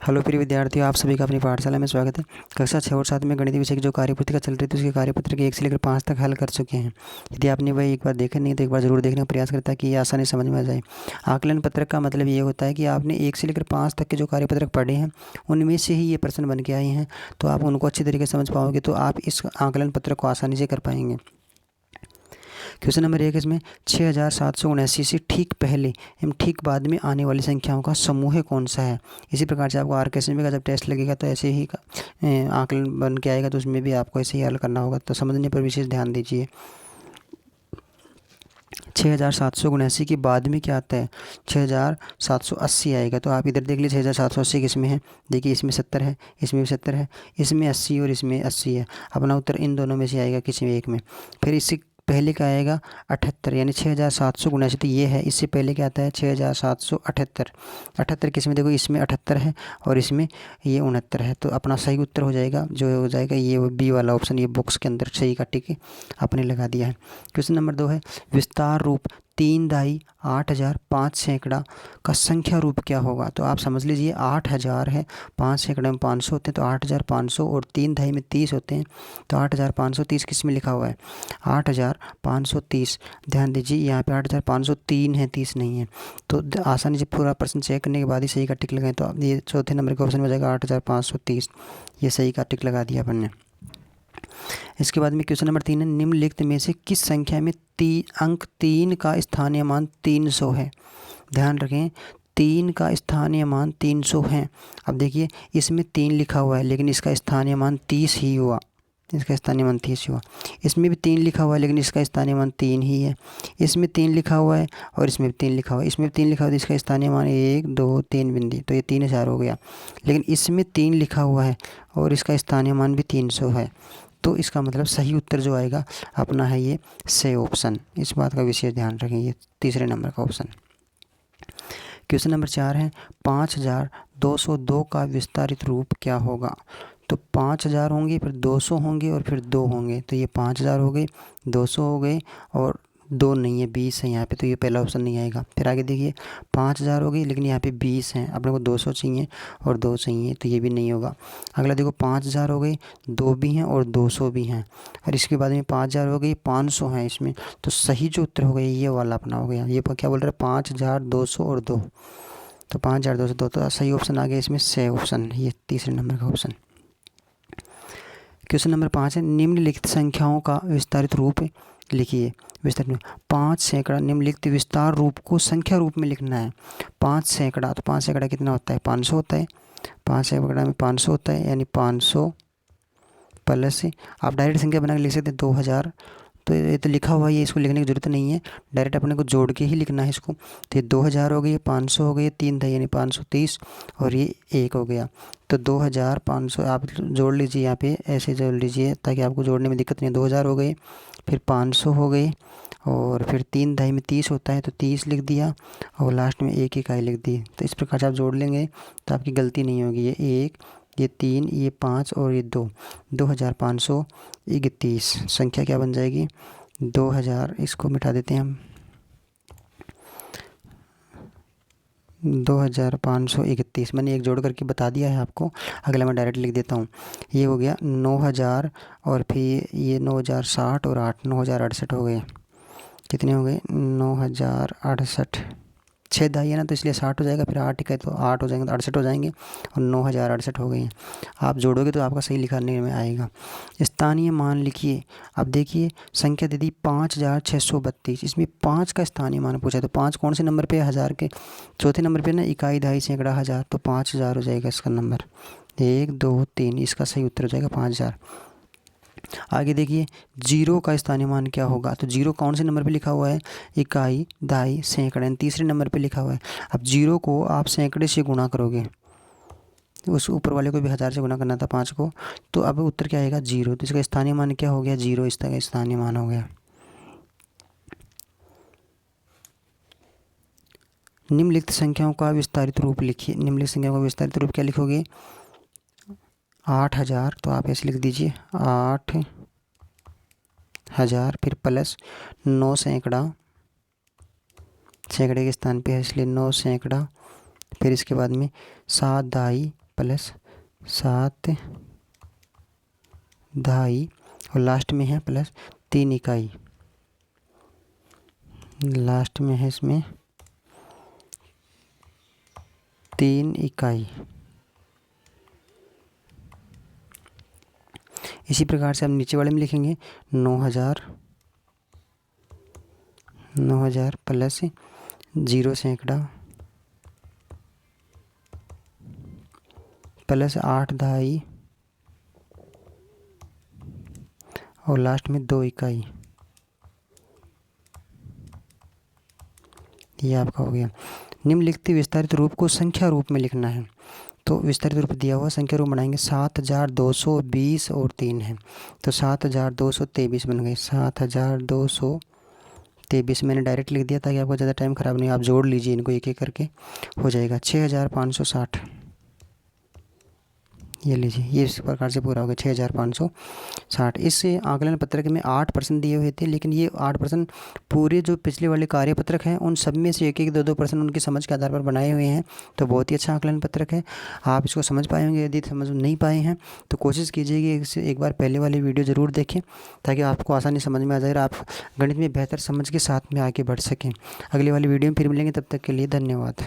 Hello प्रिय विद्यार्थियों, आप सभी का अपनी पाठशाला में स्वागत है। कक्षा 6 और 7 में गणित विषय की जो कार्यपुस्तिका चल रही थी उसकी कार्यपुस्तिका 1 से लेकर 5 तक हल कर चुके हैं। यदि आपने वह एक बार देखा नहीं तो एक बार ज़रूर देखने का प्रयास करता है कि ये आसानी समझ में आ जाए। आकलन पत्रक का मतलब ये होता है कि आपने 1 से लेकर 5 तक के जो कार्यपत्रक पढ़े हैं उनमें से ही ये प्रश्न बन के आए हैं, तो आप उनको अच्छी तरीके से समझ पाओगे तो आप इस आकलन पत्रक को आसानी से कर पाएंगे। क्वेश्चन नंबर 1 इसमें 6779 से ठीक पहले एवं ठीक बाद में आने वाली संख्याओं का समूह कौन सा है। इसी प्रकार से आपको RKSME का जब टेस्ट लगेगा तो ऐसे ही आकलन बन के आएगा, तो उसमें भी आपको ऐसे ही हल करना होगा, तो समझने पर विशेष ध्यान दीजिए। 6779 के बाद में क्या आता है, 6780 आएगा। तो आप इधर देख लीजिए 6780 किस में है, देखिए इसमें 70 है, इसमें भी 70 है, इसमें 80 और इसमें 80 है। अपना उत्तर इन दोनों में से आएगा किसी में एक में। फिर इससे पहले का आएगा 78, यानी 6779 तो ये है। इससे पहले क्या आता है 6778। 78 किस में, देखो इसमें 78 है और इसमें ये 69 है। तो अपना सही उत्तर हो जाएगा जो हो जाएगा ये बी वाला ऑप्शन, ये बॉक्स के अंदर सही का टिक आपने लगा दिया है। क्वेश्चन नंबर 2 है विस्तार रूप 3 दाई 8000 5 सैकड़ा का संख्या रूप क्या होगा। तो आप समझ लीजिए 8000 है, 5 सैकड़े में 500 होते हैं तो 8500 और 3 दाई में 30 होते हैं, तो 8530 किस में लिखा हुआ है 8530। ध्यान दीजिए यहाँ पे 8503 है, 30 नहीं है। तो आसानी से पूरा प्रश्न चेक करने के बाद ही सही का टिक लगाएं, तो अब ये चौथे नंबर के ऑप्शन में हो जाएगा 8530, ये सही का टिक लगा दिया अपन ने। इसके बाद में क्वेश्चन नंबर 3 है निम्नलिखित में से किस संख्या में अंक 3 का स्थानीय मान 300 है। ध्यान रखें 3 का स्थानीय मान 300 है। अब देखिए इसमें 3 लिखा हुआ है लेकिन इसका स्थानीय मान 30 ही हुआ, इसका स्थानीय मान 30 हुआ। इसमें भी 3 लिखा हुआ है लेकिन इसका स्थानीय मान 3 ही है। इसमें 3 लिखा हुआ है और इसमें भी 3 लिखा हुआ है, इसमें भी 3 लिखा हुआ है तो इसका स्थानीय मान 1 2 3 बिंदी, तो ये 3000 हो गया। लेकिन इसमें 3 लिखा हुआ है और इसका स्थानीय मान भी 300 है, तो इसका मतलब सही उत्तर जो आएगा अपना है ये से ऑप्शन। इस बात का विशेष ध्यान रखें, ये तीसरे नंबर का ऑप्शन। क्वेश्चन नंबर 4 है 5202 का विस्तारित रूप क्या होगा। तो 5000 होंगे, फिर 200 होंगे और फिर 2 होंगे, तो ये 5000 हो गए, 200 हो गए और 2 नहीं है, 20 है यहाँ पे, तो ये पहला ऑप्शन नहीं आएगा। फिर आगे देखिए 5000 हो गई लेकिन यहाँ पे 20 हैं, अपने को 200 चाहिए और 2 चाहिए, तो ये भी नहीं होगा। अगला देखो 5000 हो गई, 2 भी हैं और 200 भी हैं, और इसके बाद में 5000 हो गई, 500 हैं इसमें, तो सही जो उत्तर हो गया ये वाला अपना हो गया। ये क्या बोल रहा है 5200 और 2, तो 5202, तो सही ऑप्शन आ गया इसमें से ऑप्शन, ये तीसरे नंबर का ऑप्शन। क्वेश्चन नंबर 5 है निम्नलिखित संख्याओं का विस्तारित रूप लिखिए। विस्तारित में 5 सैकड़ा, निम्नलिखित विस्तार रूप को संख्या रूप में लिखना है। 5 सैकड़ा, तो 5 सैकड़ा कितना होता है 500 होता है, 5 सैकड़ा में 500 होता है, यानी 500 प्लस आप डायरेक्ट संख्या बना के लिख सकते हैं 2000, तो ये तो लिखा हुआ है, ये इसको लिखने की ज़रूरत नहीं है, डायरेक्ट अपने को जोड़ के ही लिखना है इसको। तो ये 2000 हो गई, 500 हो गई, 3 था यानी 530 और ये 1 हो गया, तो 2500 आप जोड़ लीजिए, यहाँ पे ऐसे जोड़ लीजिए ताकि आपको जोड़ने में दिक्कत नहीं है। 2000 हो गए, फिर 500 हो गए और फिर 3 दहाई में 30 होता है तो 30 लिख दिया और लास्ट में 1 इकाई लिख दी। तो इस प्रकार से आप जोड़ लेंगे तो आपकी गलती नहीं होगी। ये 1, ये 3, ये 5 और ये 2, 2531 संख्या क्या बन जाएगी 2000। इसको मिटा देते हैं हम, 2531 मैंने एक जोड़ करके बता दिया है आपको। अगला मैं डायरेक्ट लिख देता हूँ, ये हो गया 9000 और फिर ये 9060 और 8 9068 हो गए। कितने हो गए 9068, 6 दहाई है ना तो इसलिए 60 हो जाएगा, फिर 8 का तो 8 हो जाएंगे तो 68 हो जाएंगे और 9068 हो गए हैं। आप जोड़ोगे तो आपका सही लिखने में आएगा। स्थानीय मान लिखिए। अब देखिए संख्या दे दी 5632, इसमें 5 का स्थानीय मान पूछा, तो 5 कौन से नंबर पे है, 1000 के चौथे नंबर पे ना, इकाई दहाई सैकड़ा हज़ार, तो 5000 हो जाएगा इसका नंबर। 1 2 3 इसका सही उत्तर हो जाएगा 5000। आगे देखिए जीरो का स्थानीय मान क्या होगा। तो जीरो कौन से नंबर पे लिखा हुआ है, इकाई दहाई सैकड़े, तीसरे नंबर पे लिखा हुआ है। अब जीरो को आप सैकड़े से गुणा करोगे, उस ऊपर वाले को भी 1000 से गुणा करना था 5 को, तो अब उत्तर क्या आएगा 0, तो इसका स्थानीय मान क्या हो गया 0, इसका स्थानीय मान हो गया। निम्नलिखित संख्याओं का विस्तारित रूप लिखिए। निम्नलिखित संख्याओं का विस्तारित रूप क्या लिखोगे 8000, तो आप ऐसे लिख दीजिए 8000, फिर प्लस 9 सैकड़ा, सैकड़े के स्थान पे है इसलिए 9 सैकड़ा, फिर इसके बाद में 7 दहाई प्लस 7 दहाई और लास्ट में है प्लस 3 इकाई, लास्ट में है इसमें 3 इकाई। इसी प्रकार से हम नीचे वाले में लिखेंगे 9000 प्लस 0 सैकड़ा प्लस 8 दहाई और लास्ट में 2 इकाई। ये आपका हो गया। निम्नलिखित विस्तारित रूप को संख्या रूप में लिखना है। तो विस्तारित रूप दिया हुआ संख्या रूप बनाएंगे 7220 और 3 है तो 7223 बन गए। 7223 मैंने डायरेक्ट लिख दिया ताकि आपको ज़्यादा टाइम ख़राब नहीं, आप जोड़ लीजिए इनको एक एक करके हो जाएगा। 6560 ये लीजिए, ये इस प्रकार से पूरा हो गया 6560। इस आकलन पत्रक में 8 प्रश्न दिए हुए थे, लेकिन ये 8 प्रश्न पूरे जो पिछले वाले कार्यपत्रक हैं उन सब में से एक एक 2 प्रश्न उनकी समझ के आधार पर बनाए हुए हैं। तो बहुत ही अच्छा आकलन पत्रक है, आप इसको समझ पाए होंगे। यदि समझ नहीं पाए हैं तो कोशिश कीजिए कि एक बार पहले वाली वीडियो ज़रूर देखें ताकि आपको आसानी समझ में आ जाए और आप गणित में बेहतर समझ के साथ में आगे बढ़ सकें। अगली वाली वीडियो में फिर मिलेंगे, तब तक के लिए धन्यवाद।